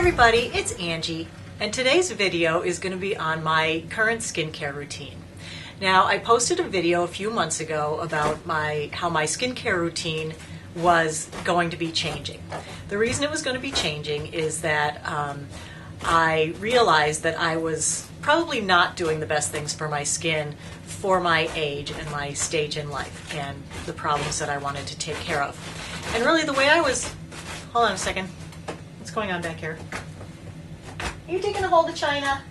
everybody, it's Angie, and today's video is going to be on my current skincare routine. Now, I posted a video a few months ago about how my skincare routine was going to be changing. The reason it was going to be changing is that I realized that I was probably not doing the best things for my skin for my age and my stage in life and the problems that I wanted to take care of. And really the way I was, hold on a second, what's going on back here? Are you taking a hold of China?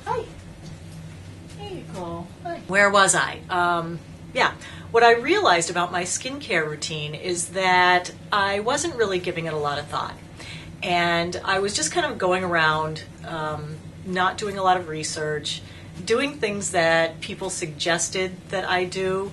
Hi. There you go. Hi. Where was I? What I realized about my skincare routine is that I wasn't really giving it a lot of thought. And I was just kind of going around, not doing a lot of research, doing things that people suggested that I do,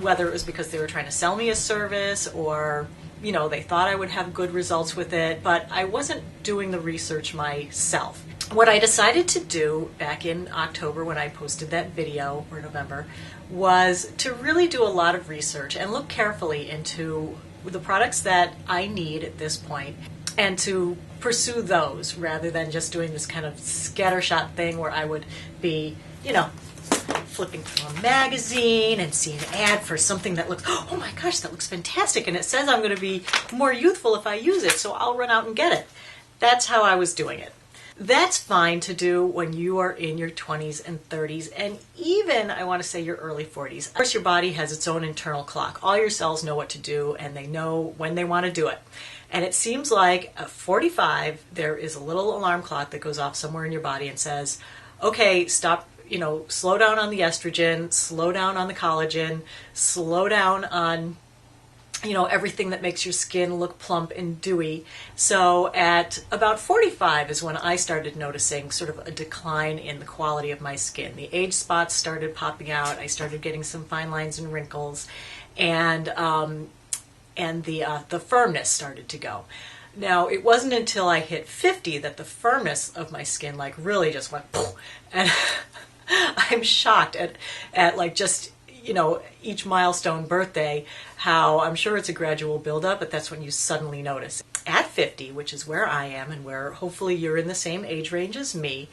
whether it was because they were trying to sell me a service or, you know, they thought I would have good results with it, but I wasn't doing the research myself. What I decided to do back in October when I posted that video, or November, was to really do a lot of research and look carefully into the products that I need at this point and to pursue those rather than just doing this kind of scattershot thing where I would be, you know, flipping through a magazine and see an ad for something that looks, oh my gosh, that looks fantastic, and it says I'm going to be more youthful if I use it, so I'll run out and get it. That's how I was doing it. That's fine to do when you are in your 20s and 30s and even, I want to say, your early 40s. Of course, your body has its own internal clock. All your cells know what to do and they know when they want to do it. And it seems like at 45, there is a little alarm clock that goes off somewhere in your body and says, okay, stop, slow down on the estrogen, slow down on the collagen, slow down on everything that makes your skin look plump and dewy. So at about 45 is when I started noticing sort of a decline in the quality of my skin. The age spots started popping out. I started getting some fine lines and wrinkles, and the firmness started to go. Now, it wasn't until I hit 50 that the firmness of my skin really just went poof, and I'm shocked at like just each milestone birthday, how I'm sure it's a gradual buildup, but that's when you suddenly notice. At 50, which is where I am and where hopefully you're in the same age range as me,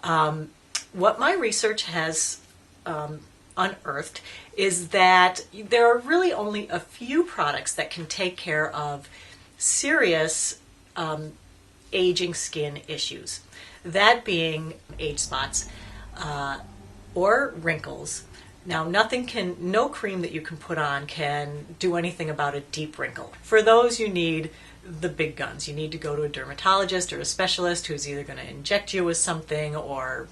what my research has unearthed is that there are really only a few products that can take care of serious aging skin issues. That being age spots or wrinkles. Now, no cream that you can put on can do anything about a deep wrinkle. For those, you need the big guns. You need to go to a dermatologist or a specialist who's either going to inject you with something or,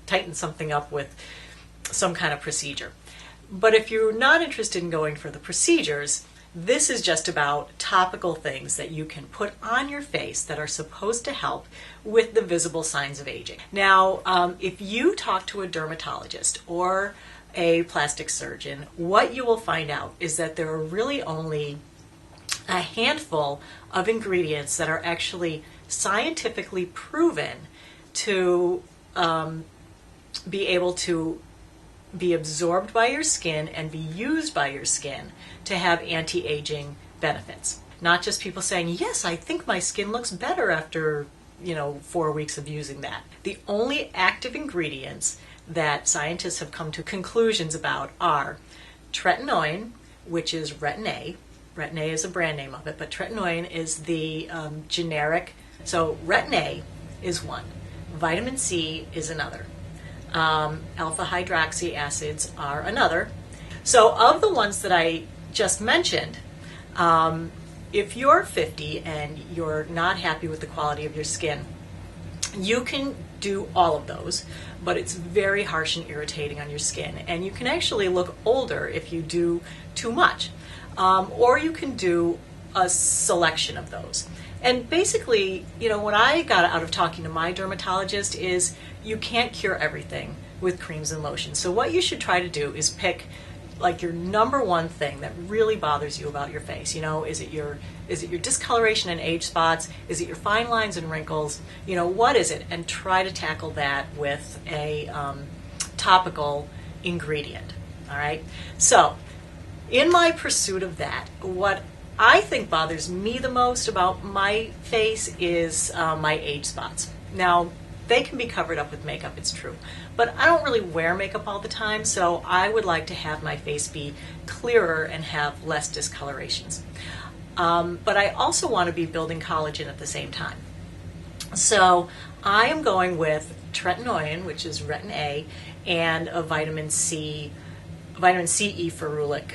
tighten something up with some kind of procedure. But if you're not interested in going for the procedures, this is just about topical things that you can put on your face that are supposed to help with the visible signs of aging. Now, if you talk to a dermatologist or a plastic surgeon, what you will find out is that there are really only a handful of ingredients that are actually scientifically proven to be able to be absorbed by your skin and be used by your skin to have anti-aging benefits. Not just people saying, yes, I think my skin looks better after 4 weeks of using that. The only active ingredients that scientists have come to conclusions about are tretinoin, which is Retin-A. Retin-A is a brand name of it, but tretinoin is the generic. So Retin-A is one. Vitamin C is another. Alpha hydroxy acids are another. So of the ones that I just mentioned, if you're 50 and you're not happy with the quality of your skin, you can do all of those, but it's very harsh and irritating on your skin, and you can actually look older if you do too much, or you can do a selection of those. And basically, what I got out of talking to my dermatologist is you can't cure everything with creams and lotions. So what you should try to do is pick your number one thing that really bothers you about your face. Is it your discoloration and age spots? Is it your fine lines and wrinkles? What is it? And try to tackle that with a topical ingredient. All right. So in my pursuit of that, what I think bothers me the most about my face is my age spots. Now, they can be covered up with makeup, it's true, but I don't really wear makeup all the time, so I would like to have my face be clearer and have less discolorations. But I also want to be building collagen at the same time. So I am going with Tretinoin, which is Retin-A, and a vitamin C E ferulic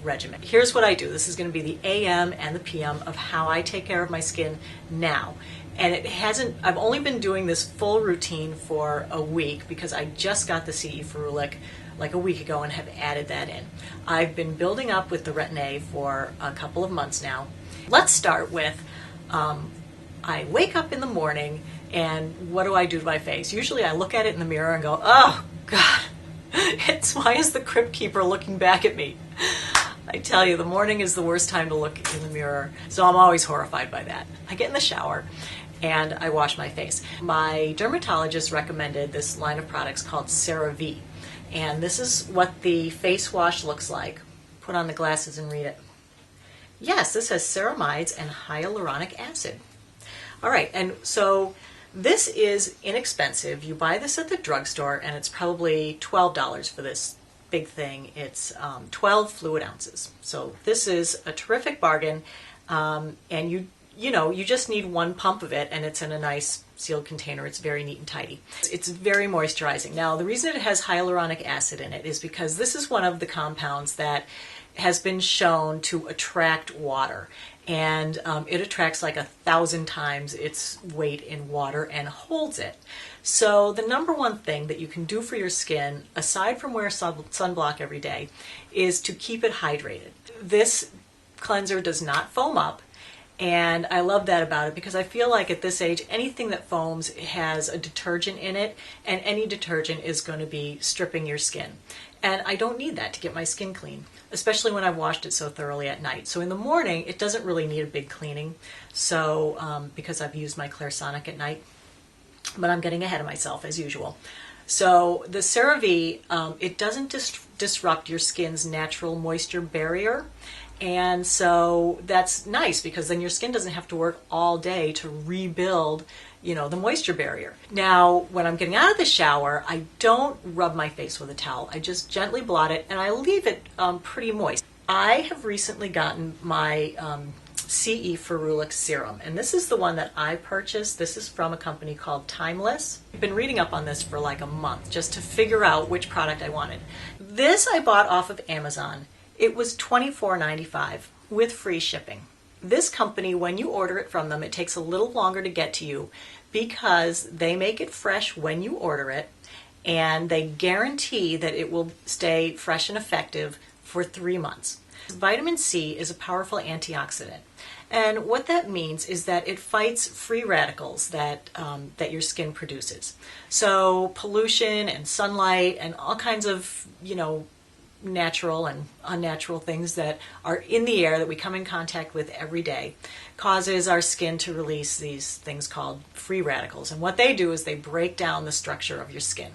regimen. Here's what I do. This is going to be the AM and the PM of how I take care of my skin now. And I've only been doing this full routine for a week because I just got the CE ferulic like a week ago and have added that in. I've been building up with the Retin-A for a couple of months now. Let's start with, I wake up in the morning and what do I do to my face? Usually I look at it in the mirror and go, oh God, why is the Crypt Keeper looking back at me? I tell you, the morning is the worst time to look in the mirror, so I'm always horrified by that. I get in the shower and I wash my face. My dermatologist recommended this line of products called CeraVe, and this is what the face wash looks like. Put on the glasses and read it. Yes, this has ceramides and hyaluronic acid. All right, and so this is inexpensive. You buy this at the drugstore, and it's probably $12 for this big thing. It's 12 fluid ounces. So this is a terrific bargain, and you just need one pump of it, and it's in a nice sealed container. It's very neat and tidy. It's very moisturizing. Now, the reason it has hyaluronic acid in it is because this is one of the compounds that has been shown to attract water. And it attracts like 1,000 times its weight in water and holds it. So the number one thing that you can do for your skin, aside from wear sunblock every day, is to keep it hydrated. This cleanser does not foam up, and I love that about it because I feel like at this age, anything that foams has a detergent in it, and any detergent is going to be stripping your skin. And I don't need that to get my skin clean, especially when I've washed it so thoroughly at night. So in the morning, it doesn't really need a big cleaning, so because I've used my Clairsonic at night, but I'm getting ahead of myself as usual. So the CeraVe, it doesn't disrupt your skin's natural moisture barrier, and so that's nice because then your skin doesn't have to work all day to rebuild the moisture barrier. Now, when I'm getting out of the shower, I don't rub my face with a towel. I just gently blot it, and I leave it pretty moist. I have recently gotten my CE Ferulic Serum, and this is the one that I purchased. This is from a company called Timeless. I've been reading up on this for like a month just to figure out which product I wanted. This I bought off of Amazon. It was $24.95 with free shipping. This company, when you order it from them, it takes a little longer to get to you because they make it fresh when you order it, and they guarantee that it will stay fresh and effective for 3 months. Vitamin C is a powerful antioxidant, and what that means is that it fights free radicals that your skin produces. So pollution and sunlight and all kinds of natural and unnatural things that are in the air that we come in contact with every day causes our skin to release these things called free radicals. And what they do is they break down the structure of your skin.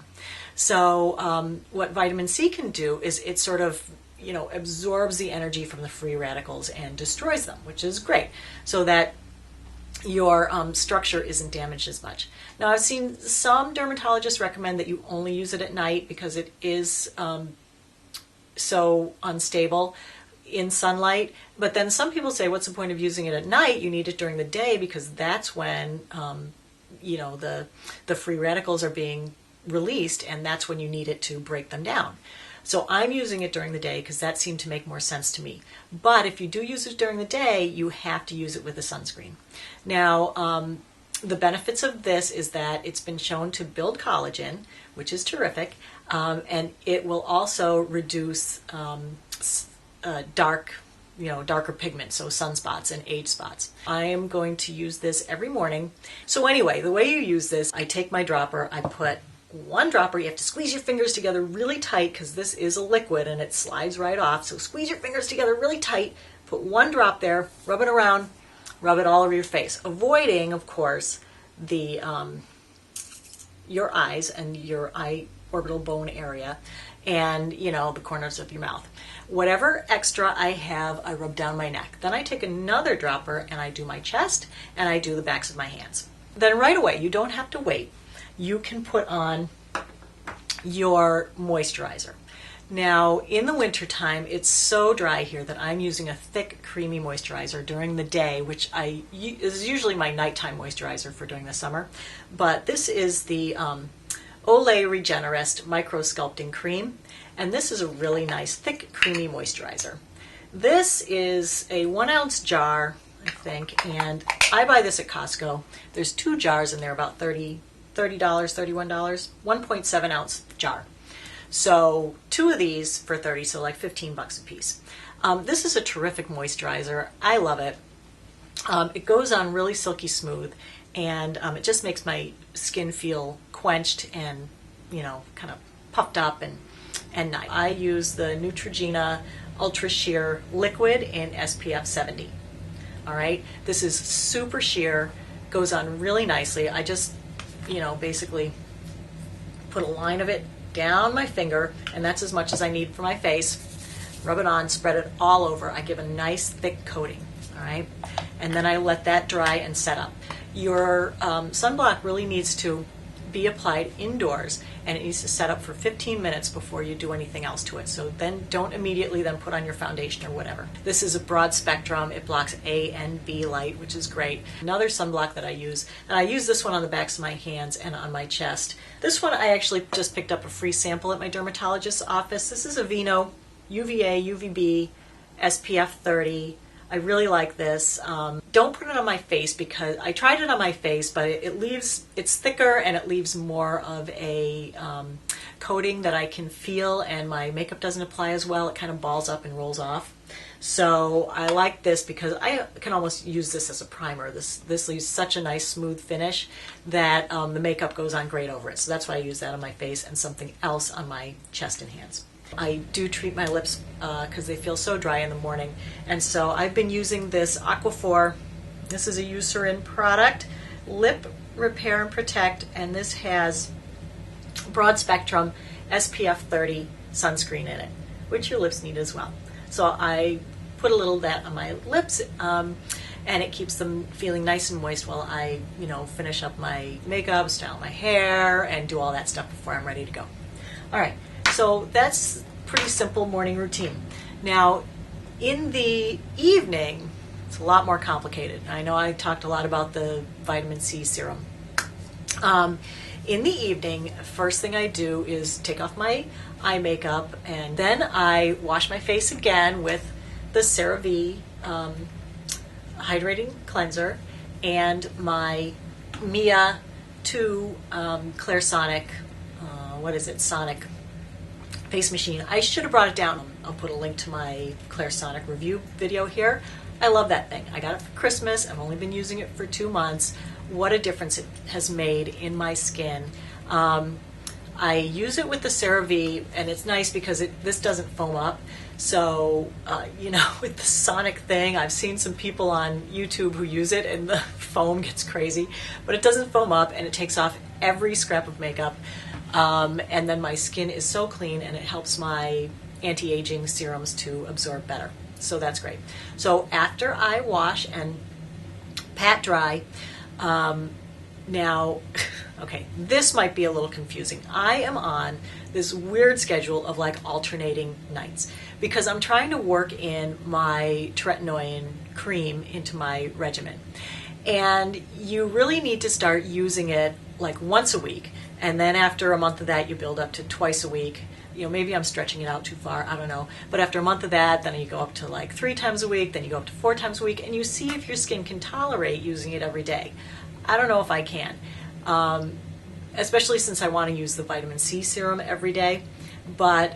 So what vitamin C can do is it sort of absorbs the energy from the free radicals and destroys them, which is great, so that your structure isn't damaged as much. Now, I've seen some dermatologists recommend that you only use it at night because it is so unstable in sunlight, but then some people say, what's the point of using it at night? You need it during the day because that's when the free radicals are being released, and that's when you need it to break them down. So I'm using it during the day because that seemed to make more sense to me. But if you do use it during the day, you have to use it with a sunscreen. Now, the benefits of this is that it's been shown to build collagen, which is terrific, and it will also reduce darker pigment, so sunspots and age spots. I am going to use this every morning. So anyway, the way you use this, I take my dropper, I put one dropper. You have to squeeze your fingers together really tight because this is a liquid and it slides right off. So squeeze your fingers together really tight, put one drop there, rub it around, rub it all over your face, avoiding, of course, the your eyes and your eye orbital bone area. and, you know, the corners of your mouth. Whatever extra I have, I rub down my neck. Then I take another dropper and I do my chest and I do the backs of my hands. Then right away, you don't have to wait. You can put on your moisturizer. Now, in the wintertime, it's so dry here that I'm using a thick, creamy moisturizer during the day, which is usually my nighttime moisturizer for during the summer. But this is the Olay Regenerist Micro Sculpting Cream, and this is a really nice, thick, creamy moisturizer. This is a 1 ounce jar, I think, and I buy this at Costco. There's 2 jars and they're about $30, $31, 1.7 ounce jar. So 2 of these for 30, so like 15 bucks a piece. This is a terrific moisturizer. I love it. It goes on really silky smooth, and it just makes my skin feel quenched and, you know, kind of puffed up and nice. I use the Neutrogena Ultra Sheer Liquid in SPF 70. All right, this is super sheer, goes on really nicely. I just, you know, basically put a line of it down my finger, and that's as much as I need for my face. Rub it on, spread it all over. I give a nice thick coating, all right? And then I let that dry and set up. Your sunblock really needs to be applied indoors, and it needs to set up for 15 minutes before you do anything else to it. So then don't immediately then put on your foundation or whatever. This is a broad spectrum. It blocks A and B light, which is great. Another sunblock that I use, and I use this one on the backs of my hands and on my chest. This one I actually just picked up a free sample at my dermatologist's office. This is Aveeno UVA, UVB, SPF 30. I really like this. Don't put it on my face because I tried it on my face, but it's thicker and it leaves more of a coating that I can feel, and my makeup doesn't apply as well. It kind of balls up and rolls off. So I like this because I can almost use this as a primer. This leaves such a nice smooth finish that the makeup goes on great over it. So that's why I use that on my face and something else on my chest and hands. I do treat my lips because they feel so dry in the morning, and so I've been using this Aquaphor. This is a Eucerin product, Lip Repair and Protect, and this has broad spectrum SPF 30 sunscreen in it, which your lips need as well. So I put a little of that on my lips, and it keeps them feeling nice and moist while I, you know, finish up my makeup, style my hair, and do all that stuff before I'm ready to go. All right. So that's pretty simple morning routine. Now, in the evening, it's a lot more complicated. I know I talked a lot about the vitamin C serum. In the evening, first thing I do is take off my eye makeup, and then I wash my face again with the CeraVe hydrating cleanser and my Mia 2 Clairsonic, Sonic face machine. I should have brought it down. I'll put a link to my Clairsonic review video here. I love that thing. I got it for Christmas. I've only been using it for 2 months. What a difference it has made in my skin. I use it with the CeraVe, and it's nice because this doesn't foam up. So, you know, with the Sonic thing, I've seen some people on YouTube who use it and the foam gets crazy, but it doesn't foam up and it takes off every scrap of makeup. And then my skin is so clean, and it helps my anti-aging serums to absorb better. So that's great. So after I wash and pat dry, now, okay, this might be a little confusing. I am on this weird schedule of like alternating nights because I'm trying to work in my Tretinoin Cream into my regimen. And you really need to start using it like once a week. And then after a month of that, you build up to twice a week. You know, maybe I'm stretching it out too far, I don't know. But after a month of that, then you go up to like 3 times a week, then you go up to 4 times a week, and you see if your skin can tolerate using it every day. I don't know if I can, especially since I want to use the vitamin C serum every day. But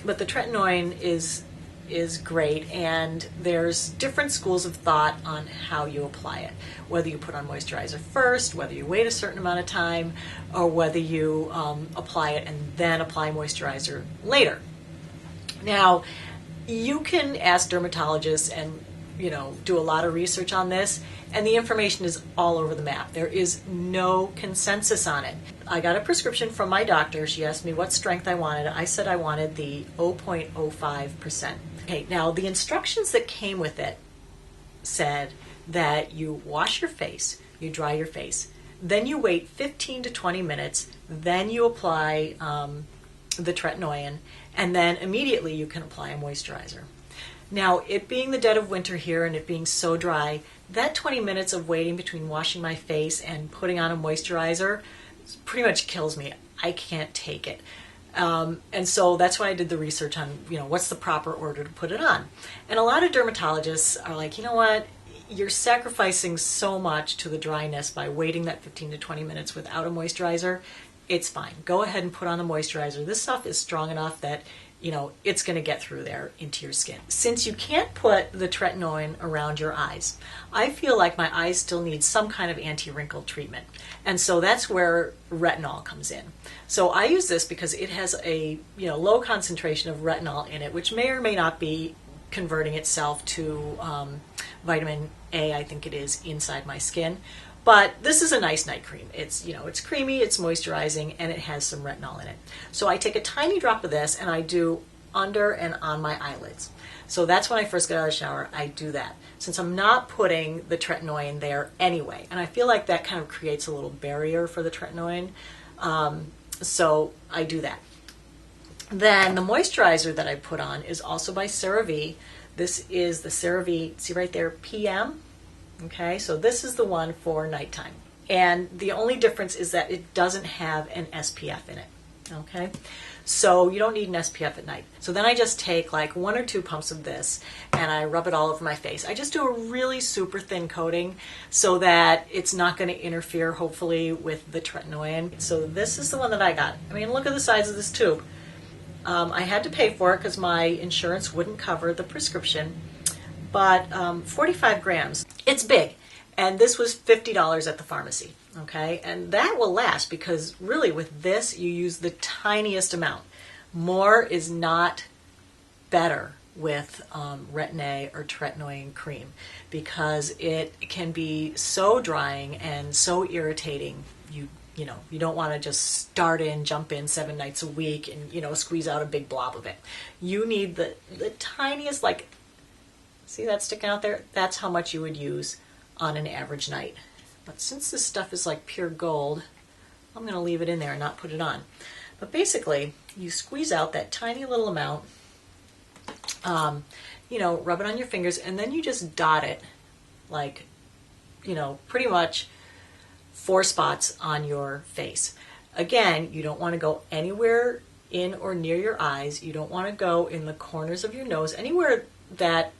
the Tretinoin is great, and there's different schools of thought on how you apply it. Whether you put on moisturizer first, whether you wait a certain amount of time, or whether you apply it and then apply moisturizer later. Now, you can ask dermatologists and do a lot of research on this, and the information is all over the map. There is no consensus on it. I got a prescription from my doctor. She asked me what strength I wanted. I said I wanted the 0.05%. Okay, now the instructions that came with it said that you wash your face, you dry your face, then you wait 15 to 20 minutes, then you apply the tretinoin, and then immediately you can apply a moisturizer. Now, it being the dead of winter here and it being so dry, that 20 minutes of waiting between washing my face and putting on a moisturizer pretty much kills me. I can't take it. And so that's why I did the research on, what's the proper order to put it on. And a lot of dermatologists are like, you know what? You're sacrificing so much to the dryness by waiting that 15 to 20 minutes without a moisturizer. It's fine. Go ahead and put on the moisturizer. This stuff is strong enough that it's going to get through there into your skin. Since you can't put the tretinoin around your eyes, I feel like my eyes still need some kind of anti-wrinkle treatment. And so that's where retinol comes in. So I use this because it has a low concentration of retinol in it, which may or may not be converting itself to vitamin A, I think it is, inside my skin. But this is a nice night cream. It's creamy, it's moisturizing, and it has some retinol in it. So I take a tiny drop of this and I do under and on my eyelids. So that's when I first get out of the shower, I do that. Since I'm not putting the tretinoin there anyway, and I feel like that kind of creates a little barrier for the tretinoin, so I do that. Then the moisturizer that I put on is also by CeraVe. This is the CeraVe, see right there, PM. Okay, so this is the one for nighttime. And the only difference is that it doesn't have an SPF in it. Okay, so you don't need an SPF at night. So then I just take like 1 or 2 pumps of this and I rub it all over my face. I just do a really super thin coating so that it's not going to interfere, hopefully, with the tretinoin. So this is the one that I got. I mean, look at the size of this tube. I had to pay for it because my insurance wouldn't cover the prescription. But 45 grams, it's big. And this was $50 at the pharmacy, okay? And that will last because really with this, you use the tiniest amount. More is not better with Retin-A or Tretinoin Cream because it can be so drying and so irritating. You don't want to just jump in 7 nights a week and, squeeze out a big blob of it. You need the tiniest, see that sticking out there? That's how much you would use on an average night. But since this stuff is like pure gold, I'm going to leave it in there and not put it on. But basically, you squeeze out that tiny little amount, rub it on your fingers, and then you just dot it pretty much 4 spots on your face. Again, you don't want to go anywhere in or near your eyes. You don't want to go in the corners of your nose, anywhere that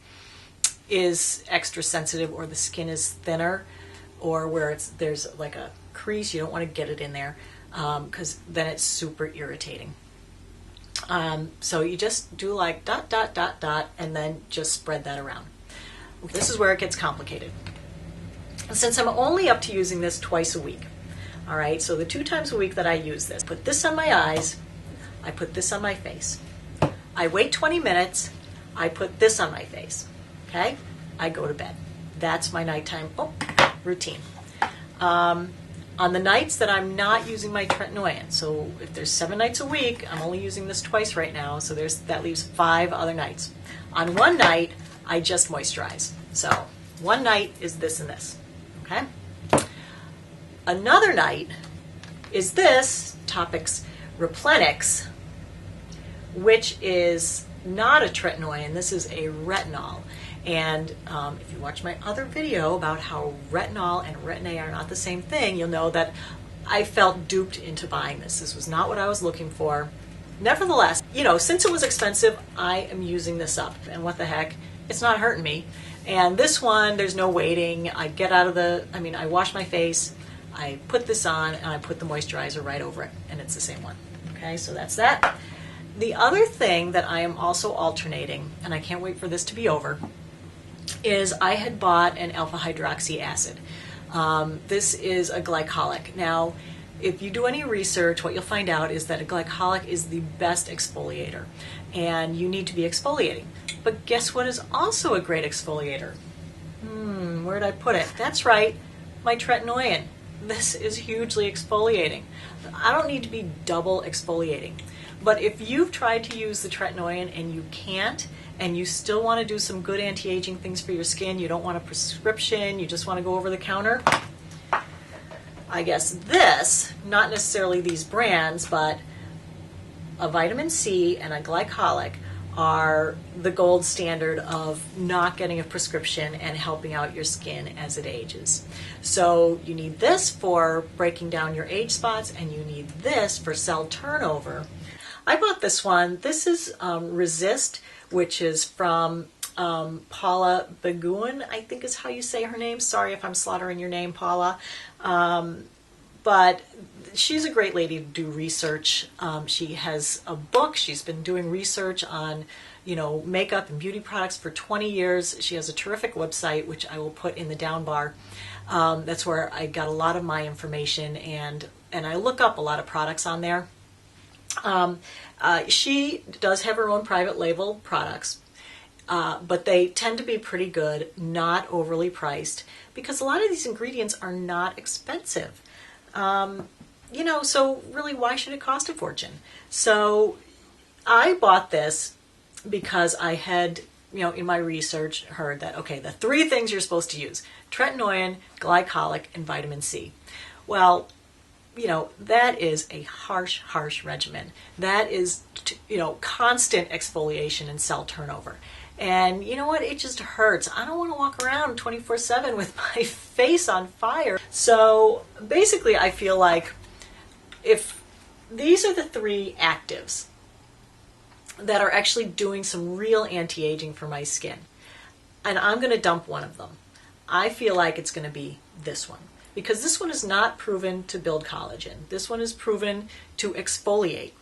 is extra sensitive or the skin is thinner or where there's like a crease. You don't want to get it in there because then it's super irritating. So you just do like dot, dot, dot, dot, and then just spread that around. This is where it gets complicated. Since I'm only up to using this twice a week, all right, so the 2 times a week that I use this, put this on my eyes, I put this on my face. I wait 20 minutes, I put this on my face, okay? I go to bed. That's my nighttime routine. On the nights that I'm not using my tretinoin, so if there's 7 nights a week, I'm only using this twice right now, so that leaves 5 other nights. On one night, I just moisturize. So one night is this and this, okay? Another night is this, Topix Replenix, which is not a tretinoin, this is a retinol. And if you watch my other video about how retinol and Retin-A are not the same thing, you'll know that I felt duped into buying this. This was not what I was looking for. Nevertheless, since it was expensive, I am using this up. And what the heck, it's not hurting me. And this one, there's no waiting. I wash my face, I put this on, and I put the moisturizer right over it. And it's the same one. Okay, so that's that. The other thing that I am also alternating, and I can't wait for this to be over, is I had bought an alpha hydroxy acid. This is a glycolic. Now, if you do any research, what you'll find out is that a glycolic is the best exfoliator, and you need to be exfoliating. But guess what is also a great exfoliator? where did I put it? That's right, my tretinoin. This is hugely exfoliating. I don't need to be double exfoliating. But if you've tried to use the tretinoin and you can't, and you still want to do some good anti-aging things for your skin, you don't want a prescription, you just want to go over the counter, I guess this, not necessarily these brands, but a vitamin C and a glycolic are the gold standard of not getting a prescription and helping out your skin as it ages. So you need this for breaking down your age spots, and you need this for cell turnover. I bought this one. This is Resist, which is from Paula Beguin, I think is how you say her name. Sorry if I'm slaughtering your name, Paula. But she's a great lady to do research. She has a book. She's been doing research on, makeup and beauty products for 20 years. She has a terrific website, which I will put in the down bar. That's where I got a lot of my information, and I look up a lot of products on there. She does have her own private label products, but they tend to be pretty good, not overly priced, because a lot of these ingredients are not expensive. So really, why should it cost a fortune? So I bought this because I had, in my research heard that, okay, the three things you're supposed to use: tretinoin, glycolic, and vitamin C. Well, that is a harsh, harsh regimen. That is, constant exfoliation and cell turnover. And you know what? It just hurts. I don't want to walk around 24/7 with my face on fire. So basically, I feel like if these are the three actives that are actually doing some real anti-aging for my skin, and I'm going to dump one of them, I feel like it's going to be this one. Because this one is not proven to build collagen. This one is proven to exfoliate,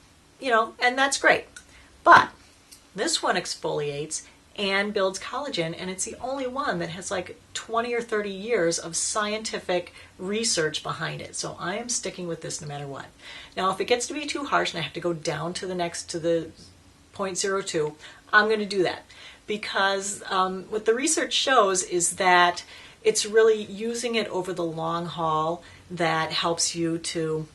and that's great. But this one exfoliates and builds collagen, and it's the only one that has like 20 or 30 years of scientific research behind it. So I am sticking with this no matter what. Now, if it gets to be too harsh and I have to go down to the 0.02, I'm going to do that. Because what the research shows is that it's really using it over the long haul that helps you to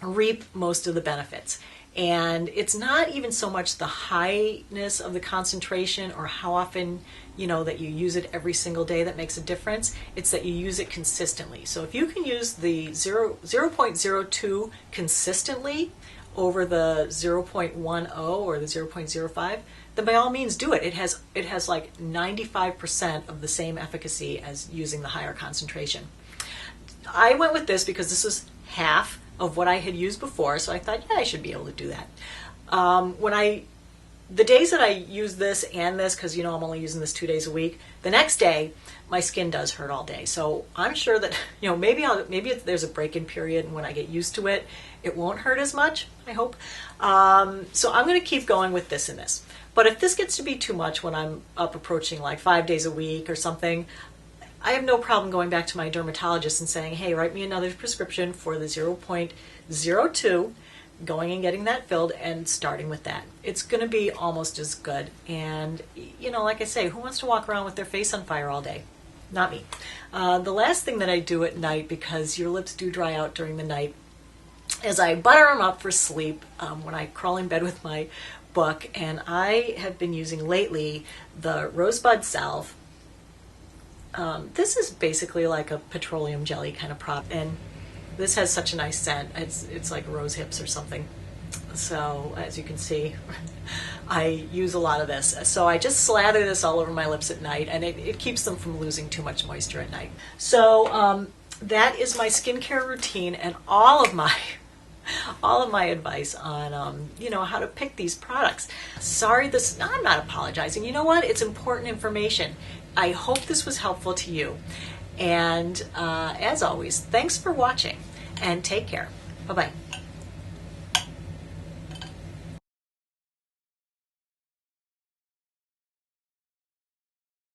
reap most of the benefits. And it's not even so much the highness of the concentration or how often, that you use it every single day that makes a difference. It's that you use it consistently. So if you can use the 0.02 consistently over the 0.10 or the 0.05, then by all means do it. It has like 95% of the same efficacy as using the higher concentration. I went with this because this was half of what I had used before, so I thought, yeah, I should be able to do that. The days that I use this and this, because I'm only using this 2 days a week, the next day my skin does hurt all day. So I'm sure that maybe there's a break-in period, and when I get used to it, it won't hurt as much. I hope. So I'm going to keep going with this and this. But if this gets to be too much when I'm up approaching like 5 days a week or something, I have no problem going back to my dermatologist and saying, hey, write me another prescription for the 0.02, going and getting that filled and starting with that. It's going to be almost as good. And, like I say, who wants to walk around with their face on fire all day? Not me. The last thing that I do at night, because your lips do dry out during the night, is I butter them up for sleep when I crawl in bed with my book. And I have been using lately the Rosebud Salve. This is basically like a petroleum jelly kind of product, and this has such a nice scent. It's like rose hips or something. So as you can see, I use a lot of this. So I just slather this all over my lips at night, and it keeps them from losing too much moisture at night. So that is my skincare routine and all of my advice on how to pick these products. Sorry, I'm not apologizing. You know what? It's important information. I hope this was helpful to you. And as always, thanks for watching, and take care. Bye-bye.